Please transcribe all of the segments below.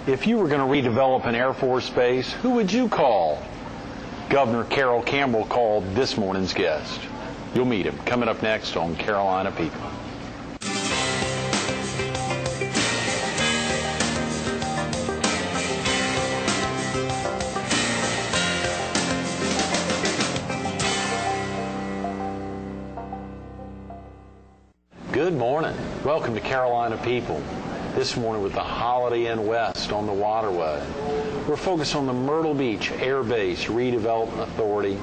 If you were going to redevelop an Air Force base, who would you call? Governor Carroll Campbell called this morning's guest. You'll meet him coming up next on Carolina People. Good morning. Welcome to Carolina People. This morning with the Holiday Inn West on the waterway. We're focused on the Myrtle Beach Air Base Redevelopment Authority,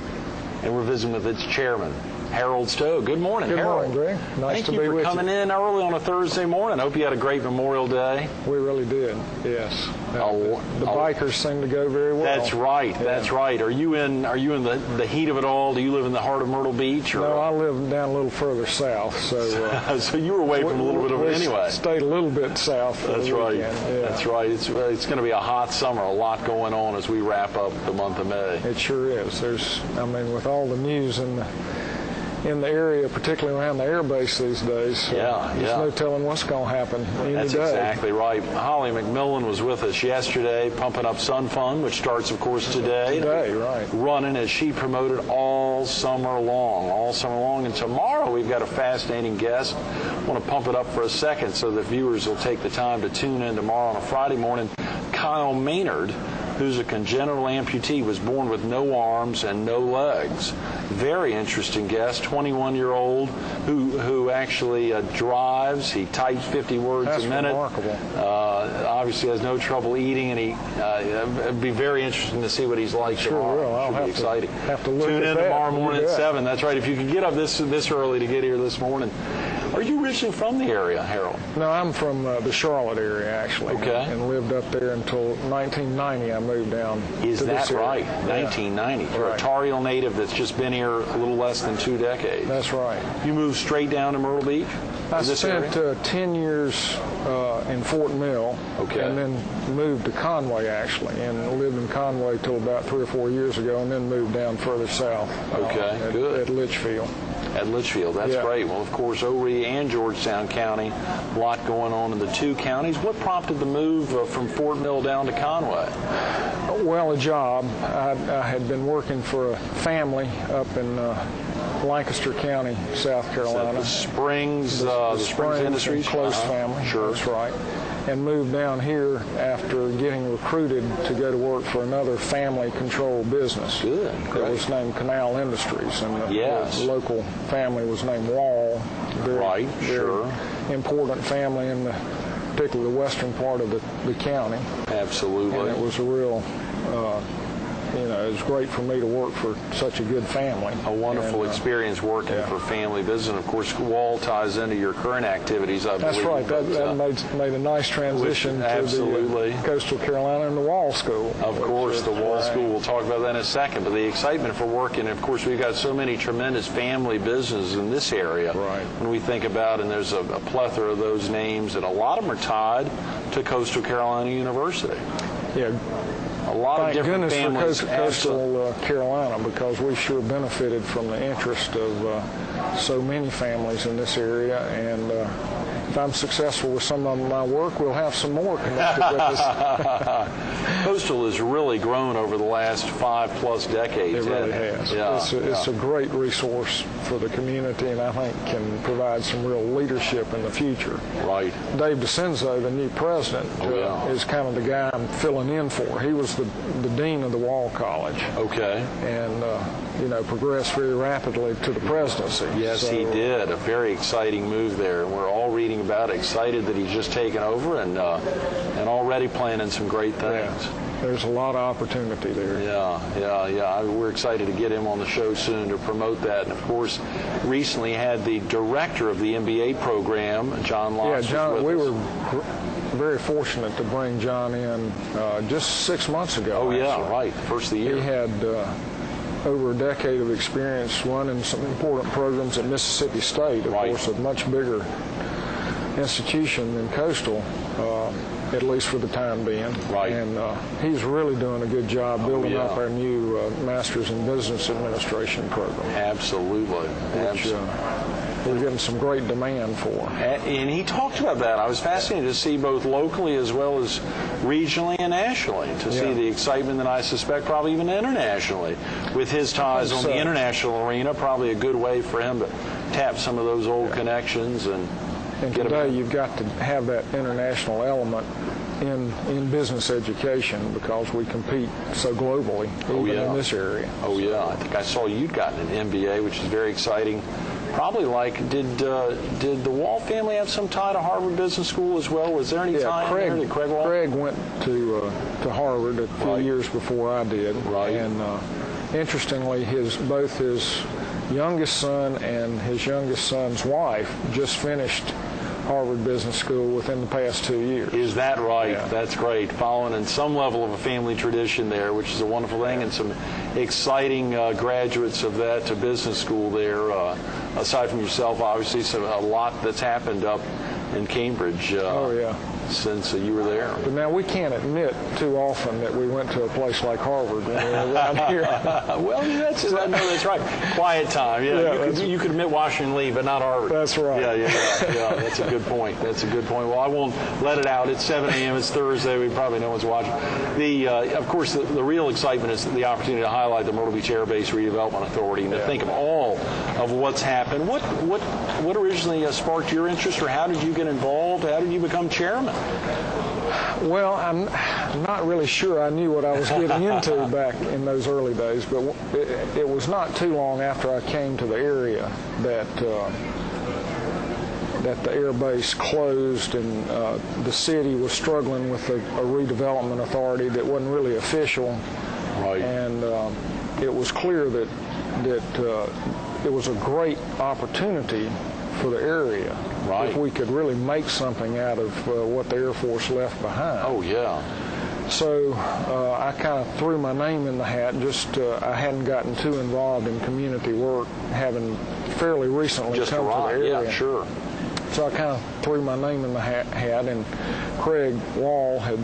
and we're visiting with its chairman, Harold Stowe. Good morning, Harold. Good morning, Greg. Nice to be with you. Thank you for coming in early on a Thursday morning. I hope you had a great Memorial Day. We really did, yes. The bikers seem to go very well. That's right. Yeah. That's right. Are you in the heat of it all? Do you live in the heart of Myrtle Beach? Or? No, I live down a little further south. So so you were away from a little bit of it anyway. Stayed a little bit south. That's right. Yeah. That's right. It's going to be a hot summer. A lot going on as we wrap up the month of May. It sure is. With all the news in the area, particularly around the air base these days. There's no telling what's going to happen any That's day. Exactly right. Holly McMillan was with us yesterday, pumping up Sun Fun, which starts, of course, today. Right. Running as she promoted all summer long. And tomorrow we've got a fascinating guest. I want to pump it up for a second so that viewers will take the time to tune in tomorrow on a Friday morning. Kyle Maynard, who's a congenital amputee, was born with no arms and no legs. Very interesting guest, 21-year-old who actually drives. He types 50 words a minute. That's remarkable. Obviously has no trouble eating, and it'd be very interesting to see what he's like tomorrow. Sure will. I'll have to look Tune at in that. tomorrow morning at 7. That's right. If you can get up this early to get here this morning. Are you originally from the area, Harold? No, I'm from the Charlotte area, actually. Okay. And lived up there until 1990. I moved down Is to that this area. right? 1990. You're a Tar Heel native that's just been here a little less than 2 decades. That's right. You moved straight down to Myrtle Beach? I spent 10 years in Fort Mill, and then moved to Conway, actually, and lived in Conway till about 3 or 4 years ago, and then moved down further south at Litchfield. At Litchfield, that's great. Well, of course, Oree and Georgetown County, a lot going on in the two counties. What prompted the move from Fort Mill down to Conway? Well, a job. I had been working for a family up in Lancaster County, South Carolina. The Springs Industries? Close family. Sure. That's right. And moved down here after getting recruited to go to work for another family-controlled business. Good. It was named Canal Industries, and the local family was named Wall. Very important family in particularly the western part of the county. Absolutely. And it was a real... it was great for me to work for such a good family. A wonderful experience working for family business. And, of course, Wall ties into your current activities, I believe. That's right. That made a nice transition to the Coastal Carolina and the Wall School. Of course, the Wall School. We'll talk about that in a second. But the excitement for working, of course, we've got so many tremendous family businesses in this area. Right. When we think about, and there's a plethora of those names, and a lot of them are tied to Coastal Carolina University. Yeah. A lot of different families. Thank goodness for Coastal Carolina, because we sure benefited from the interest of so many families in this area. And if I'm successful with some of my work, we'll have some more connected with us. Coastal has really grown over the last 5+ decades. It really has. Yeah. It's a great resource for the community, and I think can provide some real leadership in the future. Right. Dave DeCenzo, the new president, is kind of the guy I'm filling in for. He was the dean of the Wall College. Okay. And progressed very rapidly to the presidency. Yes, he did. A very exciting move there. And we're all reading about it, excited that he's just taken over and already planning some great things. There's a lot of opportunity there. Yeah. We're excited to get him on the show soon to promote that. And, of course, recently had the director of the MBA program, John Locke. Yeah, John, we were very fortunate to bring John in just 6 months ago. Oh, yeah, right. First of the year. He had over a decade of experience running some important programs at Mississippi State, of course, a much bigger institution than Coastal, at least for the time being. Right. And he's really doing a good job building up our new Master's in Business Administration program. Absolutely. we're getting some great demand for. And he talked about that. I was fascinated to see both locally as well as regionally and nationally, to see the excitement that I suspect probably even internationally. With his ties on the international arena, probably a good way for him to tap some of those old connections. And today you've got to have that international element in business education because we compete so globally, even in this area. Oh, yeah. I think I saw you'd gotten an MBA, which is very exciting. Probably did the Wall family have some tie to Harvard Business School as well? Was there any tie in there? Did Craig Wall? Craig went to Harvard a few years before I did. Right. And interestingly, both his youngest son and his youngest son's wife just finished Harvard Business School within the past 2 years. Is that right? Yeah. That's great. Following in some level of a family tradition there, which is a wonderful thing, and some exciting graduates of that to business school there. Aside from yourself, obviously, a lot that's happened up in Cambridge. Since you were there. But now we can't admit too often that we went to a place like Harvard when we were around here. Well, that's right. Quiet time. Yeah, you could admit Washington Lee, but not Harvard. That's right. Yeah. That's a good point. Well, I won't let it out. It's 7 a.m. It's Thursday. We probably no one's watching. Of course, the real excitement is the opportunity to highlight the Myrtle Beach Air Base Redevelopment Authority and to think of all of what's happened. What originally sparked your interest, or how did you get involved? How did you become chairman? Well, I'm not really sure I knew what I was getting into back in those early days, but it was not too long after I came to the area that the air base closed, and the city was struggling with a redevelopment authority that wasn't really official. Right. And it was clear that it was a great opportunity for the area. Right. If we could really make something out of what the Air Force left behind. Oh, yeah. So I kind of threw my name in the hat. I hadn't gotten too involved in community work, having fairly recently come to the area. Yeah, sure. So I kind of threw my name in the hat, and Craig Wall had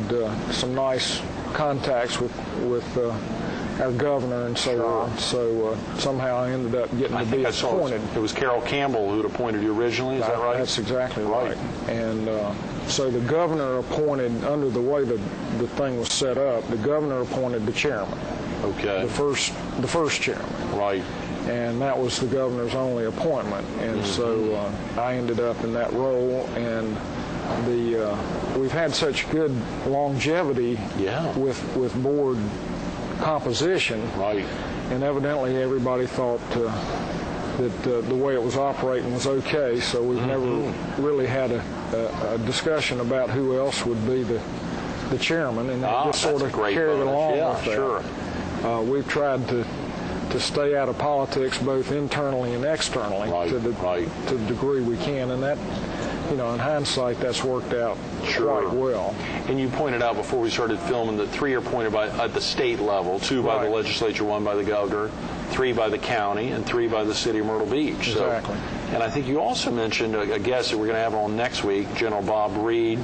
some nice contacts with our governor and so on. So somehow I ended up getting to be appointed. It was Carol Campbell who'd appointed you originally, is that right? That's exactly right. And so the governor appointed, under the way the thing was set up, the governor appointed the chairman. Okay. The first chairman. Right. And that was the governor's only appointment. And so I ended up in that role, and we've had such good longevity with board composition, right? And evidently everybody thought that the way it was operating was okay. So we've never really had a discussion about who else would be the chairman, and just sort of carried along with that. Sure. We've tried to stay out of politics, both internally and externally, to the degree we can, and that, in hindsight, that's worked out quite well. And you pointed out before we started filming that 3 are appointed at the state level, 2 by the legislature, 1 by the governor, 3 by the county, and 3 by the city of Myrtle Beach. Exactly. And I think you also mentioned a guest that we're going to have on next week, General Bob Reed,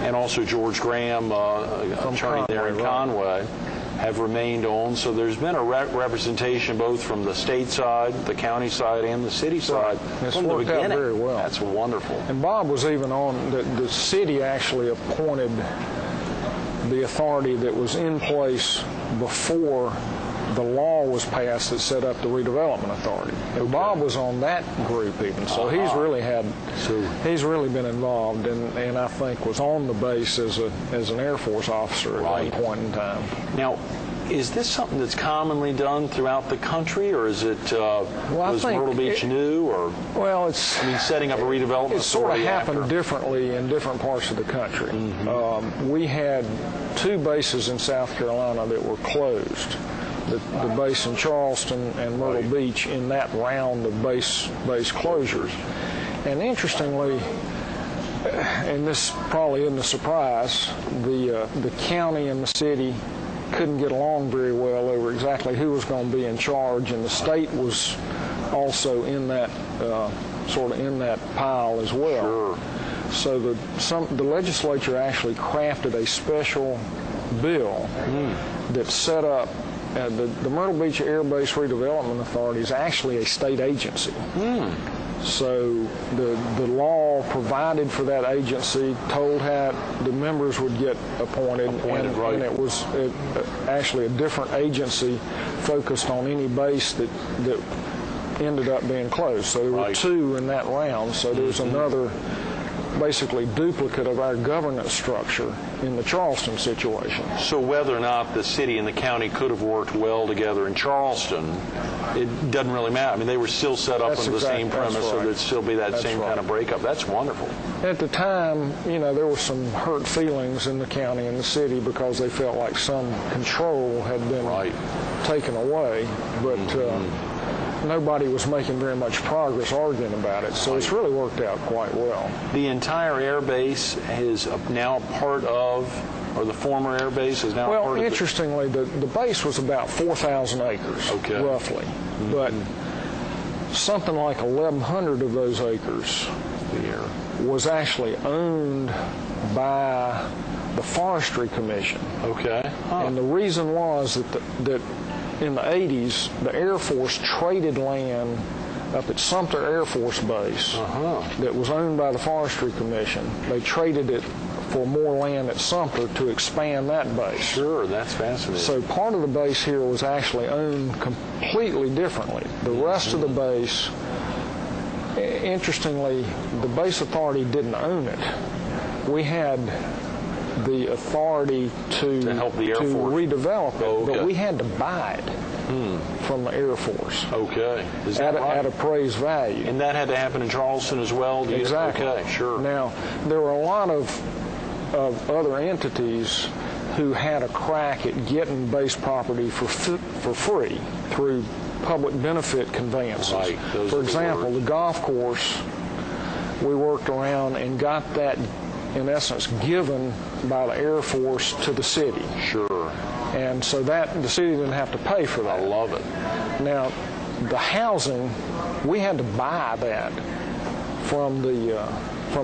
and also George Graham, attorney there in Conway, have remained on. So there's been a representation both from the state side, the county side, and the city side from the beginning. Out very well. That's wonderful. And Bob was even on, the city actually appointed the authority that was in place before the law was passed that set up the redevelopment authority. And Bob was on that group even, so he's really been involved, and I think was on the base as an Air Force officer at one point in time. Now, is this something that's commonly done throughout the country, or is it was Myrtle Beach new, or setting up a redevelopment authority? It sort of happened differently in different parts of the country. We had 2 bases in South Carolina that were closed. The base in Charleston and Myrtle Beach in that round of base closures. And interestingly, and this probably isn't a surprise, the county and the city couldn't get along very well over exactly who was going to be in charge, and the state was also in that sort of in that pile as well. So the legislature actually crafted a special bill that set up the Myrtle Beach Air Base Redevelopment Authority is actually a state agency. So the law provided for that agency, told how the members would get appointed, right. and it was actually a different agency focused on any base that ended up being closed. So there were two in that round. So there was another basically duplicate of our governance structure in the Charleston situation. So whether or not the city and the county could have worked well together in Charleston, it doesn't really matter. I mean, they were still set up under the same premise, so there'd still be that same kind of breakup. That's wonderful. At the time, there were some hurt feelings in the county and the city because they felt like some control had been taken away, but nobody was making very much progress arguing about it, so it's really worked out quite well. The entire air base is now part of, or the former air base is now part of. Well, interestingly, the base was about 4,000 acres, roughly, but something like 1,100 of those acres was actually owned by the Forestry Commission. And the reason was that in the 80s, the Air Force traded land up at Sumter Air Force Base that was owned by the Forestry Commission. They traded it for more land at Sumter to expand that base. Sure, that's fascinating. So part of the base here was actually owned completely differently. The rest of the base, interestingly, the base authority didn't own it. We had the authority to help the Air Force redevelop it, but we had to buy it from the Air Force. Is that at appraised value. And that had to happen in Charleston as well? Exactly. Sure. Now, there were a lot of other entities who had a crack at getting base property for free through public benefit conveyances. For example, the golf course, we worked around and got that, in essence, given by the Air Force to the city. Sure. And so that the city didn't have to pay for that. I love it. Now, the housing, we had to buy that from the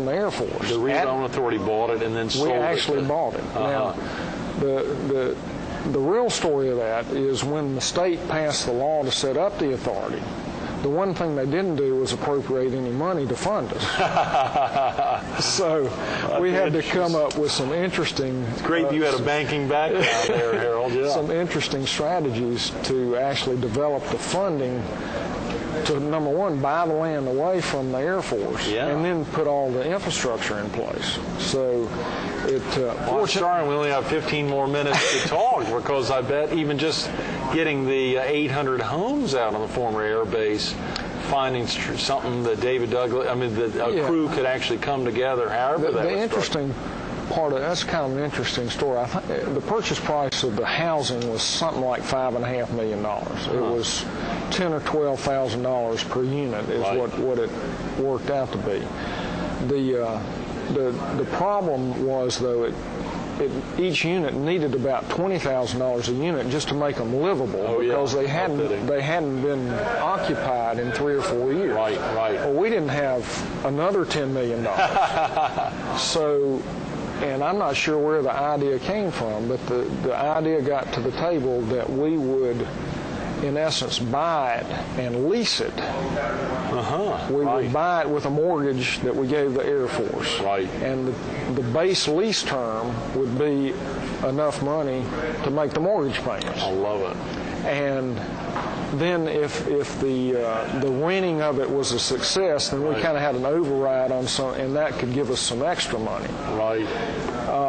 Air Force. The rezone authority bought it and then sold it. We actually bought it. Now, the real story of that is when the state passed the law to set up the authority, the one thing they didn't do was appropriate any money to fund us. So we had to come up with some interesting... It's great you had a banking background there, Harold. Yeah. Some interesting strategies to actually develop the funding to, number one, buy the land away from the Air Force, and then put all the infrastructure in place. So it... we only have 15 more minutes to talk, because I bet even just getting the 800 homes out on the former air base, finding something that David Douglas, a crew could actually come together, however that was interesting part of that's kind of an interesting story. I think the purchase price of the housing was something like $5.5 million. It was $10,000 or $12,000 per unit is what it worked out to be. The problem was, though, each unit needed about $20,000 a unit just to make them livable, because they hadn't been occupied in 3 or 4 years. Well, we didn't have another $10 million. So, and I'm not sure where the idea came from, but the idea got to the table that we would, in essence, buy it and lease it. We would buy it with a mortgage that we gave the Air Force. And the base lease term would be enough money to make the mortgage payments. I love it. And then if the renting of it was a success, then we kind of had an override on some, and that could give us some extra money.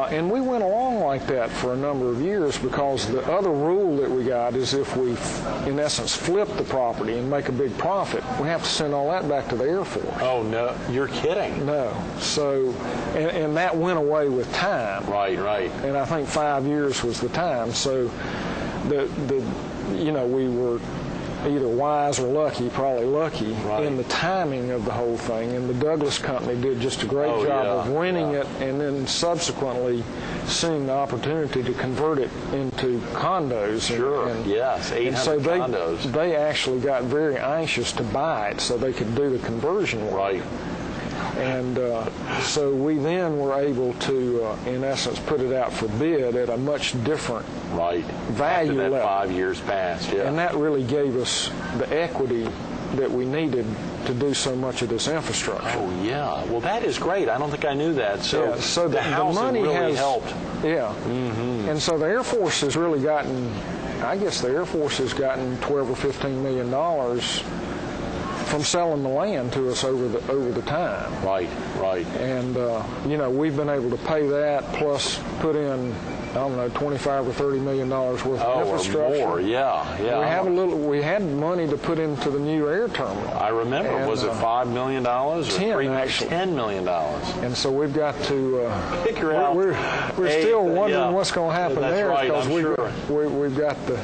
And we went along like that for a number of years, because the other rule that we got is if we, in essence, flip the property and make a big profit, we have to send all that back to the Air Force. Oh, no. You're kidding. No. So, and that went away with time. And I think 5 years was the time. So we were either wise or lucky, probably lucky, in the timing of the whole thing. And the Douglas Company did just a great job of renting it, and then subsequently seeing the opportunity to convert it into condos. 800 so condos. They actually got very anxious to buy it so they could do the conversion work. And so we then were able to, in essence, put it out for bid at a much different value After that level. 5 years passed, And that really gave us the equity that we needed to do so much of this infrastructure. Oh, yeah. Well, that is great. I don't think I knew that. So, yeah, so the housing money really has helped. Yeah. Mm-hmm. And so the Air Force has really gotten, I guess the Air Force has gotten $12 or $15 million from selling the land to us over the time. Right, right. And, we've been able to pay that plus put in, I don't know, $25 or $30 million worth of infrastructure. Or more, yeah. We had money to put into the new air terminal. I remember. And, was it $5 million or 10, actually. $10 million. And so we've got to figure out. We're still wondering what's going to happen there because we've got the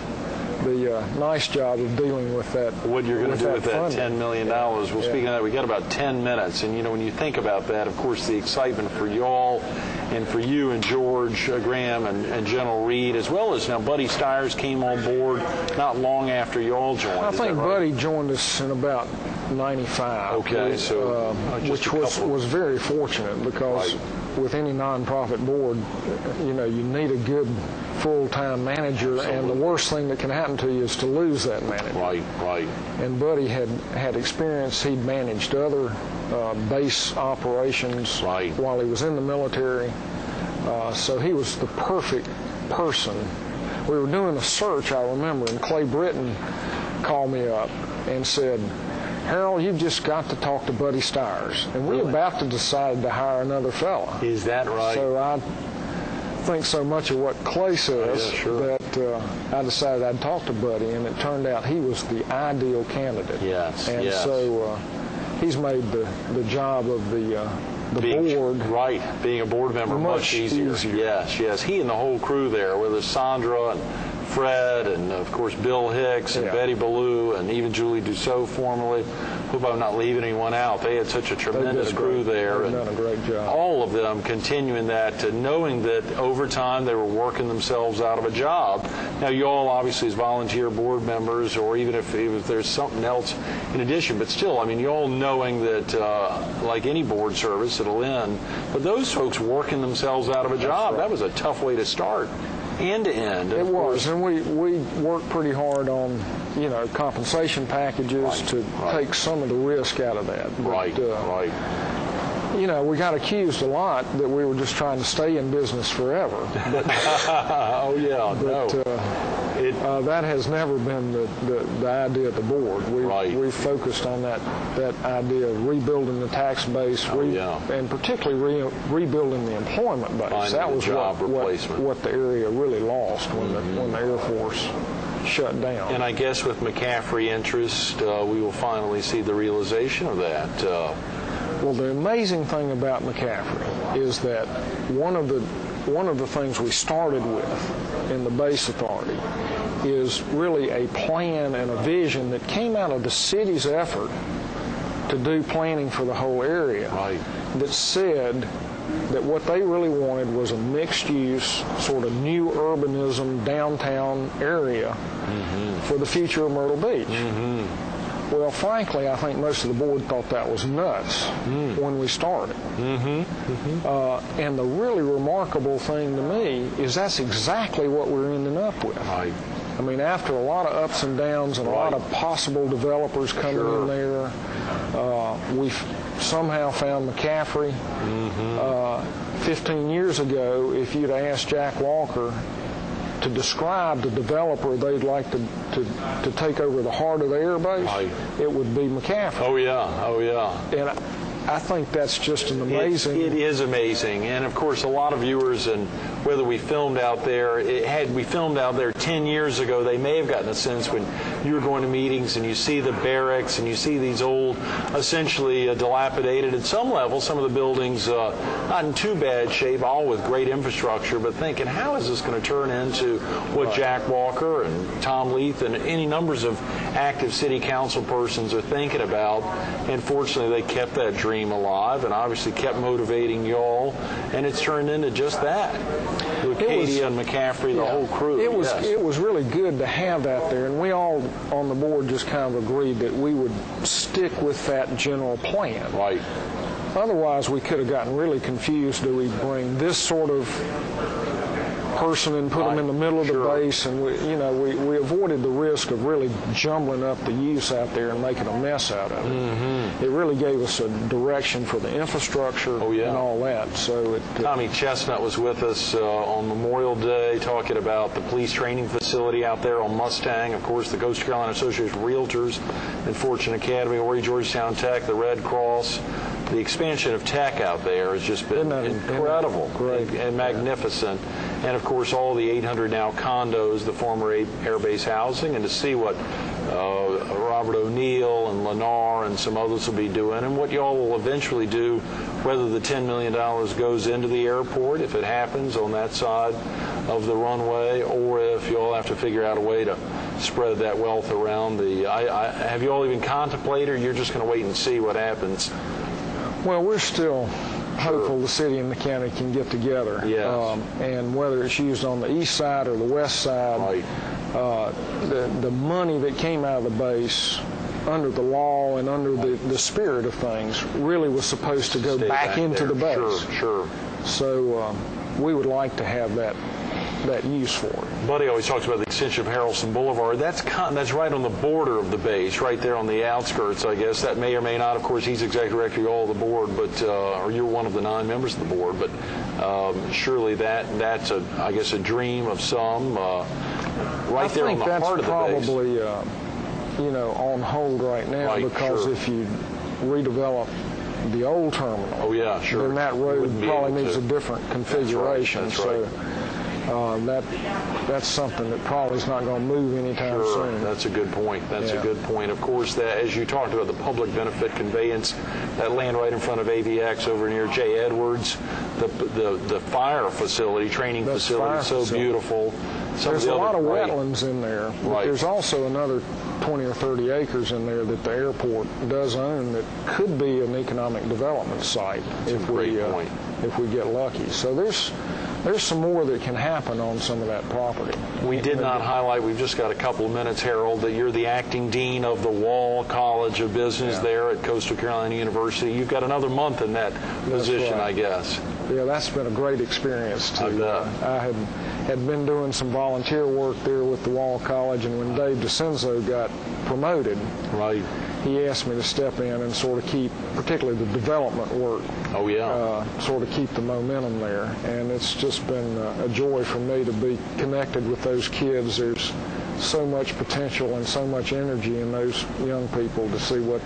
nice job of dealing with that. What you're going to do with that $10 million. Well, speaking of that, we got about 10 minutes. And, when you think about that, of course, the excitement for y'all and for you and George Graham and General Reed, as well as now Buddy Stiers came on board not long after y'all joined. I think Buddy joined us in about 95. Okay, which was very fortunate because with any nonprofit board, you need a good full-time manager, and the worst thing that can happen to you is to lose that manager. Right. And Buddy had experience. He'd managed other base operations while he was in the military, so he was the perfect person. We were doing a search, I remember, and Clay Britton called me up and said, "Harold, you've just got to talk to Buddy Stiers." And we were about to decide to hire another fella. Is that right? So I think so much of what Clay says that I decided I'd talk to Buddy, and it turned out he was the ideal candidate. Yes. And so he's made the job of the board. Right, being a board member much easier. Yes. He and the whole crew there, whether Sandra and Fred and, of course, Bill Hicks and Betty Ballou and even Julie Dussault formerly. Hope I'm not leaving anyone out. They had such a tremendous crew there. They've done a great job. All of them continuing that, knowing that over time they were working themselves out of a job. Now, you all obviously as volunteer board members, or even if there's something else in addition, but still, you all knowing that like any board service, it'll end. But those folks working themselves out of a job, that was a tough way to start. End to end. It was, and we worked pretty hard on, compensation packages to take some of the risk out of that. But, we got accused a lot that we were just trying to stay in business forever. But, that has never been the idea of the board. We focused on that idea of rebuilding the tax base, and particularly rebuilding the employment base. That was what the area really lost when the Air Force shut down. And I guess with McCaffrey interest, we will finally see the realization of that. Well, the amazing thing about McCaffrey is that one of the things we started with in the base authority is really a plan and a vision that came out of the city's effort to do planning for the whole area. That said that what they really wanted was a mixed-use, sort of new urbanism downtown area for the future of Myrtle Beach. Well, frankly, I think most of the board thought that was nuts when we started. And the really remarkable thing to me is that's exactly what we're ending up with. After a lot of ups and downs and a lot of possible developers coming in there, we've somehow found McCaffrey. 15 years ago, if you'd asked Jack Walker to describe the developer they'd like to take over the heart of the air base, it would be McCaffrey. Oh yeah. And I think that's just an amazing... It is amazing. And, of course, a lot of viewers, and whether we filmed out there, had we filmed out there 10 years ago, they may have gotten a sense when you were going to meetings and you see the barracks and you see these old, essentially dilapidated, at some level, some of the buildings not in too bad shape, all with great infrastructure, but thinking, how is this going to turn into what Jack Walker and Tom Leith and any numbers of active city council persons are thinking about? And fortunately, they kept that dream alive and obviously kept motivating y'all, and it's turned into just that. Katie and McCaffrey, the whole crew. It was really good to have that there, and we all on the board just kind of agreed that we would stick with that general plan. Otherwise, we could have gotten really confused. Do we bring this sort of person and put them in the middle of the base, and we avoided the risk of really jumbling up the use out there and making a mess out of it. It really gave us a direction for the infrastructure and all that. So Tommy Chestnut was with us on Memorial Day talking about the police training facility out there on Mustang, of course the Coastal Carolina Association of Realtors and Fortune Academy, Horry Georgetown Tech, the Red Cross. The expansion of tech out there has just been incredible and magnificent. And, of course, all the 800 now condos, the former Air Base housing, and to see what Robert O'Neill and Lennar and some others will be doing, and what y'all will eventually do, whether the $10 million goes into the airport, if it happens on that side of the runway, or if y'all have to figure out a way to spread that wealth around the... have you all even contemplated, or you're just going to wait and see what happens? Well, we're still hopeful the city and the county can get together. Yes. And whether it's used on the east side or the west side, the money that came out of the base under the law and under the spirit of things really was supposed to go back into the base. Sure. So we would like to have that use for it. Buddy always talks about the extension of Harrelson Boulevard. That's right on the border of the base, right there on the outskirts, I guess. That may or may not, of course, he's executive director of all the board, but or you're one of the 9 members of the board, but surely that's I guess a dream of some right there on the heart of the base. I think that's probably on hold right now because if you redevelop the old terminal, then that road probably needs a different configuration. That's right. That's something that probably is not going to move anytime soon. That's a good point. That's a good point. Of course, as you talked about the public benefit conveyance, that land right in front of AVX over near J. Edwards, the fire facility, training facility, so beautiful. There's a lot of wetlands in there. But there's also another 20 or 30 acres in there that the airport does own that could be an economic development site if we get lucky. So there's some more that can happen on some of that property. We did not highlight, we've just got a couple of minutes, Harold, that you're the acting dean of the Wall College of Business there at Coastal Carolina University. You've got another month in that position, I guess. Yeah, that's been a great experience, too. I had been doing some volunteer work there with the Wall College, and when Dave DeCenzo got promoted, he asked me to step in and sort of keep, particularly the development work, sort of keep the momentum there. And it's just been a joy for me to be connected with those kids. There's so much potential and so much energy in those young people to see what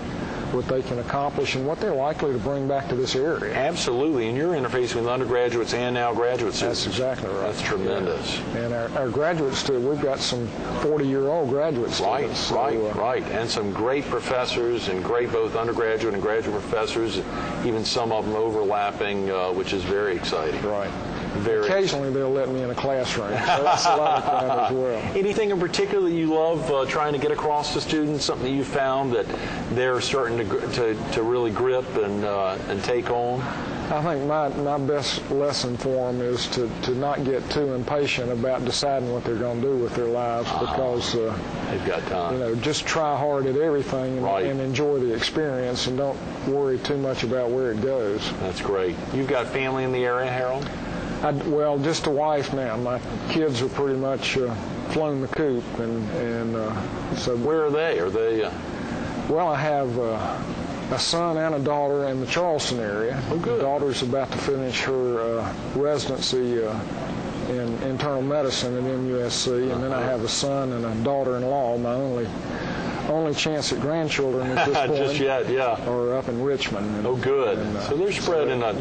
they can accomplish and what they're likely to bring back to this area. Absolutely, and you're interfacing with undergraduates and now graduate students. That's exactly right. That's tremendous. Yeah. And our graduate students, we've got some 40-year-old graduate students. Right, and some great professors, and great both undergraduate and graduate professors, even some of them overlapping, which is very exciting. Right. Occasionally they'll let me in a classroom, so that's a lot of fun as well. Anything in particular that you love trying to get across to students, something that you found that they're starting to really grip and take on? I think my best lesson for them is to not get too impatient about deciding what they're going to do with their lives, because they've got time. Just try hard at everything and enjoy the experience, and don't worry too much about where it goes. That's great. You've got family in the area, Harold? Well, just a wife now. My kids are pretty much flown the coop, and so. Where are they? Are they? Well, I have a son and a daughter in the Charleston area. Oh, good. The daughter's about to finish her residency in internal medicine at MUSC, and then I have a son and a daughter-in-law. My only chance at grandchildren at this point just yet, are up in Richmond. Good. So they're spread in a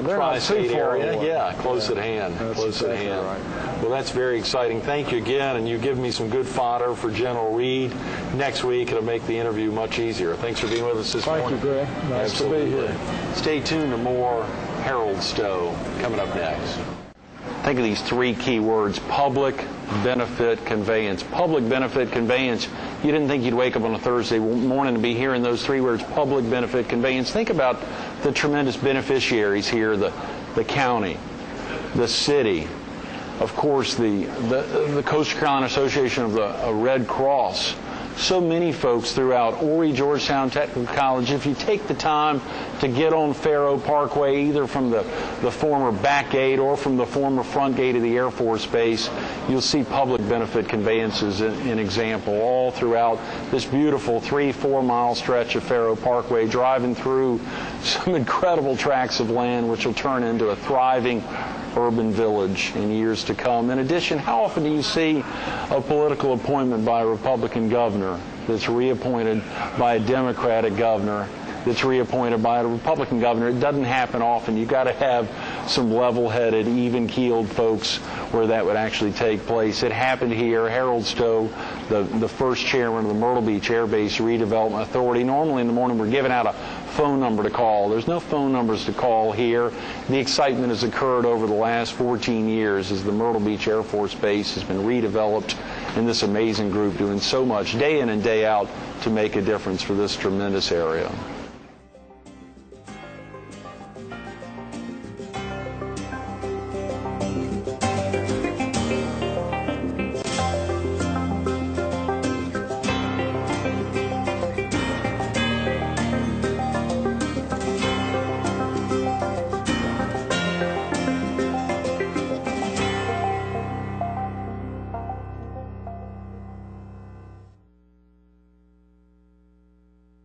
tri-state area. Away. Close at hand. Close at hand. Right. Well, that's very exciting. Thank you again, and you give me some good fodder for General Reed. Next week, it'll make the interview much easier. Thanks for being with us this morning. Thank you, Greg. Nice to be here. Stay tuned to more Harold Stowe coming up next. Think of these 3 key words: public benefit conveyance. Public benefit conveyance. You didn't think you'd wake up on a Thursday morning and be hearing those 3 words: public benefit conveyance. Think about the tremendous beneficiaries here: the county, the city, of course the Coastal Carolina Association of the Red Cross, so many folks throughout Horry, Georgetown Technical College. If you take the time to get on Faro Parkway, either from the former back gate or from the former front gate of the Air Force Base, you'll see public benefit conveyances in example all throughout this beautiful 3-4 mile stretch of Faro Parkway, driving through some incredible tracts of land which will turn into a thriving urban village in years to come. In addition, how often do you see a political appointment by a Republican governor that's reappointed by a Democratic governor that's reappointed by a Republican governor? It doesn't happen often. You've got to have some level-headed, even-keeled folks where that would actually take place. It happened here. Harold Stowe, the first chairman of the Myrtle Beach Air Base Redevelopment Authority. Normally in the morning we're giving out a phone number to call. There's no phone numbers to call here. The excitement has occurred over the last 14 years as the Myrtle Beach Air Force Base has been redeveloped, and this amazing group doing so much day in and day out to make a difference for this tremendous area.